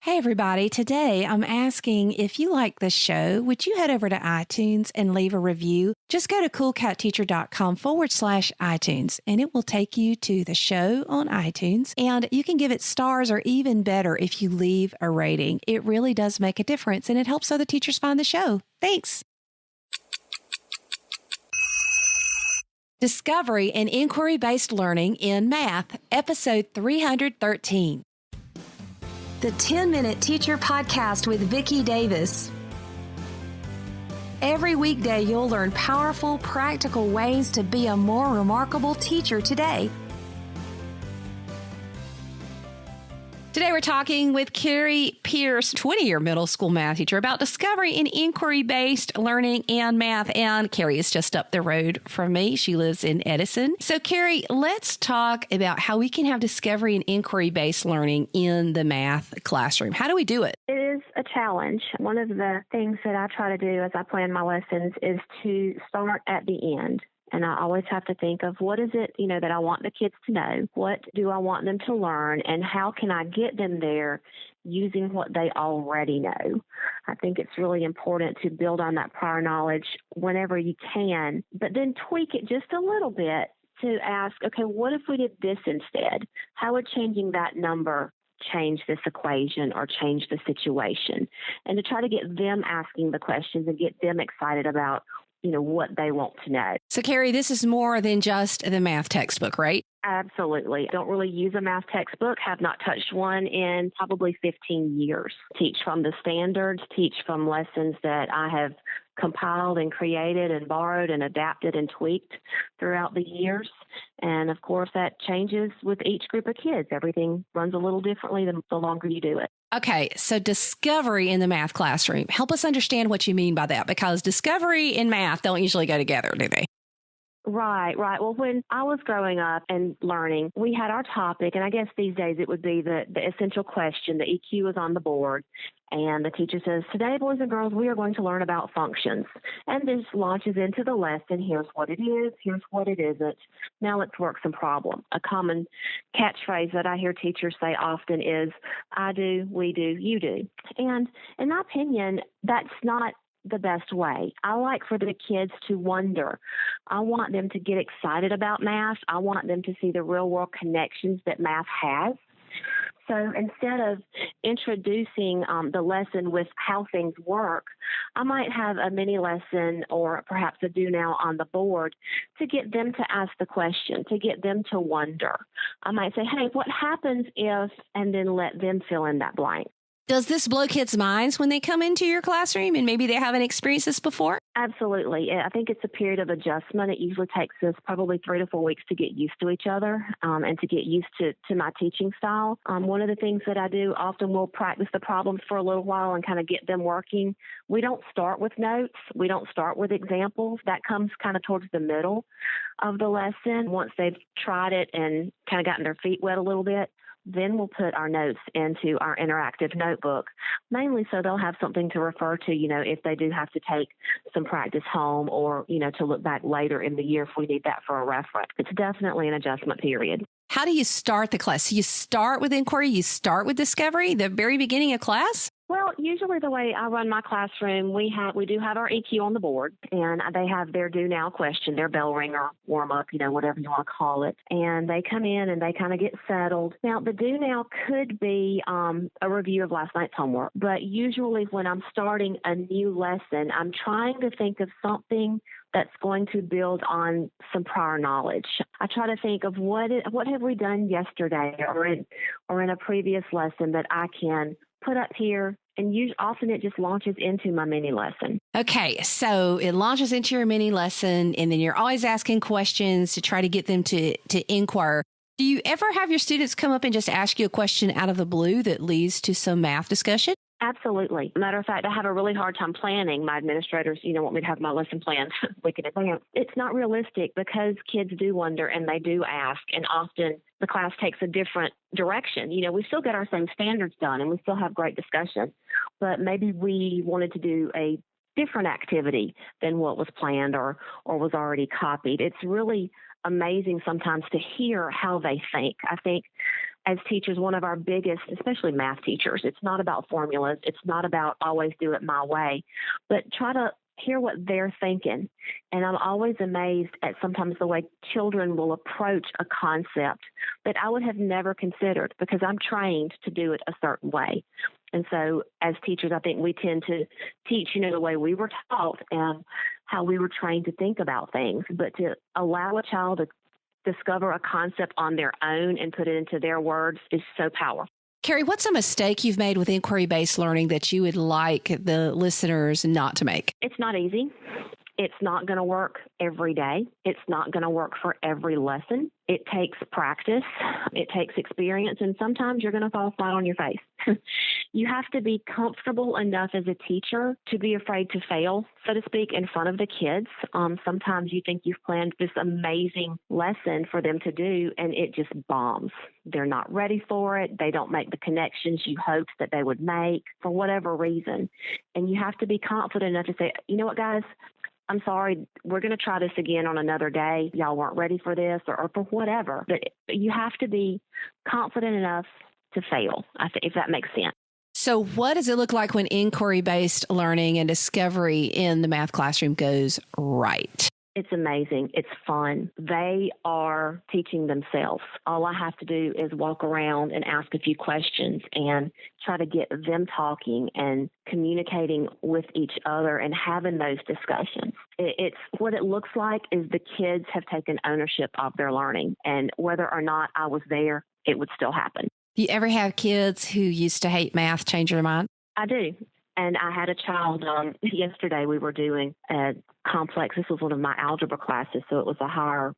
Hey, everybody. Today, I'm asking if you like the show, would you head over to iTunes and leave a review? Just go to coolcatteacher.com/iTunes, and it will take you to the show on iTunes. And you can give it stars, or even better, if you leave a rating. It really does make a difference, and it helps other teachers find the show. Thanks. Discovery and Inquiry-Based Learning in Math, Episode 313. The 10-Minute Teacher Podcast with Vicki Davis. Every weekday, you'll learn powerful, practical ways to be a more remarkable teacher today. Today, we're talking with Carrie Pierce, 20-year middle school math teacher, about discovery and inquiry-based learning and math. And Carrie is just up the road from me. She lives in Edison. So, Carrie, let's talk about how we can have discovery and inquiry-based learning in the math classroom. How do we do it? It is a challenge. One of the things that I try to do as I plan my lessons is to start at the end. And I always have to think of what is it, that I want the kids to know? What do I want them to learn? And how can I get them there using what they already know? I think it's really important to build on that prior knowledge whenever you can, but then tweak it just a little bit to ask, okay, what if we did this instead? How would changing that number change this equation or change the situation? And to try to get them asking the questions and get them excited about what they want to know. So, Carrie, this is more than just the math textbook, right? Absolutely. Don't really use a math textbook, have not touched one in probably 15 years. Teach from the standards, teach from lessons that I have compiled and created and borrowed and adapted and tweaked throughout the years. And of course, that changes with each group of kids. Everything runs a little differently the longer you do it. Okay, so discovery in the math classroom. Help us understand what you mean by that, because discovery and math don't usually go together, do they? Right. Well, when I was growing up and learning, we had our topic, and I guess these days it would be the essential question. The EQ is on the board, and the teacher says, today, boys and girls, we are going to learn about functions. And this launches into the lesson. Here's what it is. Here's what it isn't. Now let's work some problems. A common catchphrase that I hear teachers say often is, I do, we do, you do. And in my opinion, that's not the best way. I like for the kids to wonder. I want them to get excited about math. I want them to see the real world connections that math has. So instead of introducing the lesson with how things work, I might have a mini lesson or perhaps a do now on the board to get them to ask the question, to get them to wonder. I might say, hey, what happens if, and then let them fill in that blank. Does this blow kids' minds when they come into your classroom and maybe they haven't experienced this before? Absolutely. I think it's a period of adjustment. It usually takes us probably 3 to 4 weeks to get used to each other and to get used to my teaching style. One of the things that I do, often we'll practice the problems for a little while and kind of get them working. We don't start with notes. We don't start with examples. That comes kind of towards the middle of the lesson. Once they've tried it and kind of gotten their feet wet a little bit, then we'll put our notes into our interactive notebook, mainly so they'll have something to refer to, if they do have to take some practice home or, to look back later in the year if we need that for a reference. It's definitely an adjustment period. How do you start the class? So you start with inquiry, you start with discovery, the very beginning of class? Well, usually the way I run my classroom, we do have our EQ on the board, and they have their do now question, their bell ringer, warm up, whatever you want to call it. And they come in and they kind of get settled. Now, the do now could be a review of last night's homework, but usually when I'm starting a new lesson, I'm trying to think of something that's going to build on some prior knowledge. I try to think of what have we done yesterday or in a previous lesson that I can put up here, and often it just launches into my mini lesson. Okay, so it launches into your mini lesson, and then you're always asking questions to try to get them to inquire. Do you ever have your students come up and just ask you a question out of the blue that leads to some math discussion? Absolutely. Matter of fact, I have a really hard time planning. My administrators, want me to have my lesson planned a week in advance. It's not realistic because kids do wonder and they do ask, and often the class takes a different direction. We still get our same standards done and we still have great discussion, but maybe we wanted to do a different activity than what was planned or was already copied. It's really amazing sometimes to hear how they think. I think as teachers, one of our biggest, especially math teachers, it's not about formulas. It's not about always do it my way, but try to hear what they're thinking. And I'm always amazed at sometimes the way children will approach a concept that I would have never considered because I'm trained to do it a certain way. And so as teachers, I think we tend to teach, the way we were taught and how we were trained to think about things. But to allow a child to discover a concept on their own and put it into their words is so powerful. Carrie, what's a mistake you've made with inquiry-based learning that you would like the listeners not to make? It's not easy. It's not going to work every day. It's not going to work for every lesson. It takes practice. It takes experience. And sometimes you're going to fall flat on your face. You have to be comfortable enough as a teacher to be afraid to fail, so to speak, in front of the kids. Sometimes you think you've planned this amazing lesson for them to do, and it just bombs. They're not ready for it. They don't make the connections you hoped that they would make for whatever reason. And you have to be confident enough to say, you know what, guys? I'm sorry, we're going to try this again on another day. Y'all weren't ready for this or for whatever. But you have to be confident enough to fail, if that makes sense. So what does it look like when inquiry-based learning and discovery in the math classroom goes right? It's amazing. It's fun. They are teaching themselves. All I have to do is walk around and ask a few questions and try to get them talking and communicating with each other and having those discussions. It's what it looks like is the kids have taken ownership of their learning, and whether or not I was there, it would still happen. Do you ever have kids who used to hate math change their mind? I do. And I had a child yesterday. We were doing a complex. This was one of my algebra classes, so it was a higher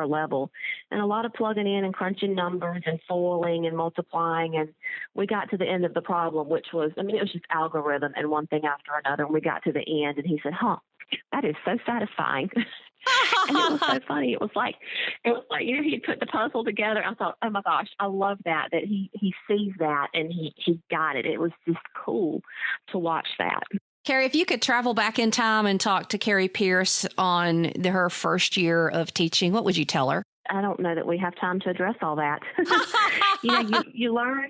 level, and a lot of plugging in and crunching numbers and foiling and multiplying. And we got to the end of the problem, which was, it was just algorithm and one thing after another. And we got to the end, and he said, that is so satisfying. And it was so funny. It was like he'd put the puzzle together. I thought, oh my gosh, I love that he sees that and he got it. It was just cool to watch that. Carrie, if you could travel back in time and talk to Carrie Pierce on her first year of teaching, what would you tell her? I don't know that we have time to address all that. You learn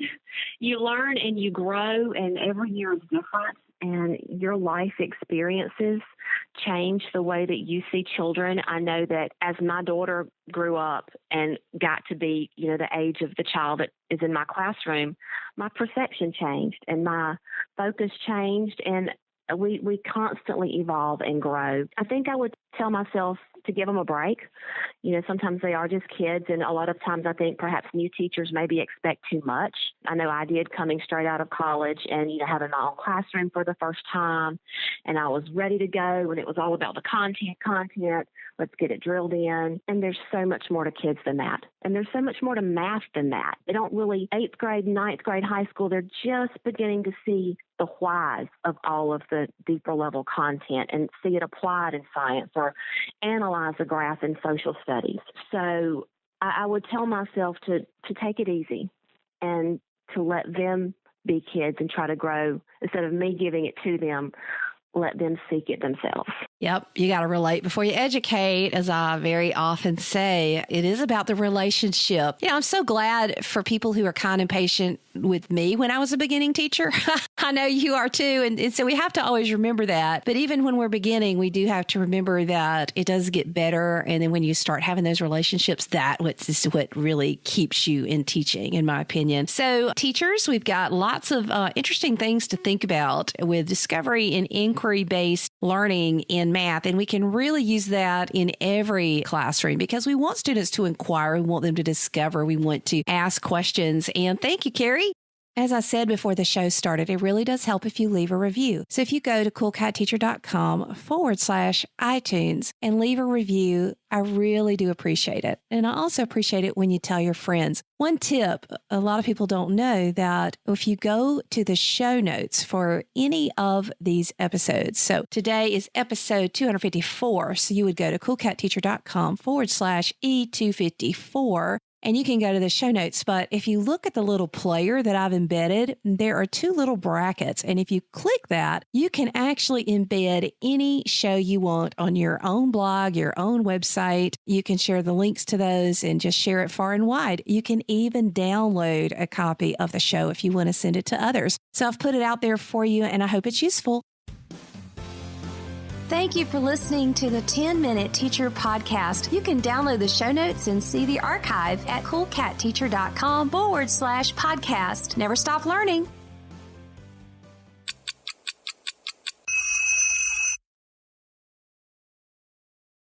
and you grow, and every year is different. And your life experiences change the way that you see children. I know that as my daughter grew up and got to be, the age of the child that is in my classroom, my perception changed and my focus changed, and we constantly evolve and grow. I think I would tell myself to give them a break. Sometimes they are just kids, and a lot of times I think perhaps new teachers maybe expect too much. I know I did coming straight out of college and, having my own classroom for the first time, and I was ready to go, and it was all about the content. Let's get it drilled in. And there's so much more to kids than that. And there's so much more to math than that. They don't really, 8th grade, 9th grade, high school, they're just beginning to see the whys of all of the deeper level content and see it applied in science or analyze a graph in social studies. So I would tell myself to take it easy and to let them be kids and try to grow instead of me giving it to them. Let them seek it themselves. Yep. You got to relate before you educate, as I very often say. It is about the relationship. I'm so glad for people who are kind and patient with me when I was a beginning teacher. I know you are too. And so we have to always remember that. But even when we're beginning, we do have to remember that it does get better. And then when you start having those relationships, is what really keeps you in teaching, in my opinion. So teachers, we've got lots of interesting things to think about with discovery and inquiry-based learning in math. And we can really use that in every classroom because we want students to inquire. We want them to discover. We want to ask questions. And thank you, Carrie. As I said before the show started, it really does help if you leave a review. So if you go to coolcatteacher.com/iTunes and leave a review, I really do appreciate it. And I also appreciate it when you tell your friends. One tip, a lot of people don't know that if you go to the show notes for any of these episodes, so today is episode 254, so you would go to coolcatteacher.com/E254. and you can go to the show notes. But if you look at the little player that I've embedded, there are 2 little brackets. And if you click that, you can actually embed any show you want on your own blog, your own website. You can share the links to those and just share it far and wide. You can even download a copy of the show if you want to send it to others. So I've put it out there for you, and I hope it's useful. Thank you for listening to the 10-Minute Teacher Podcast. You can download the show notes and see the archive at coolcatteacher.com/podcast. Never stop learning.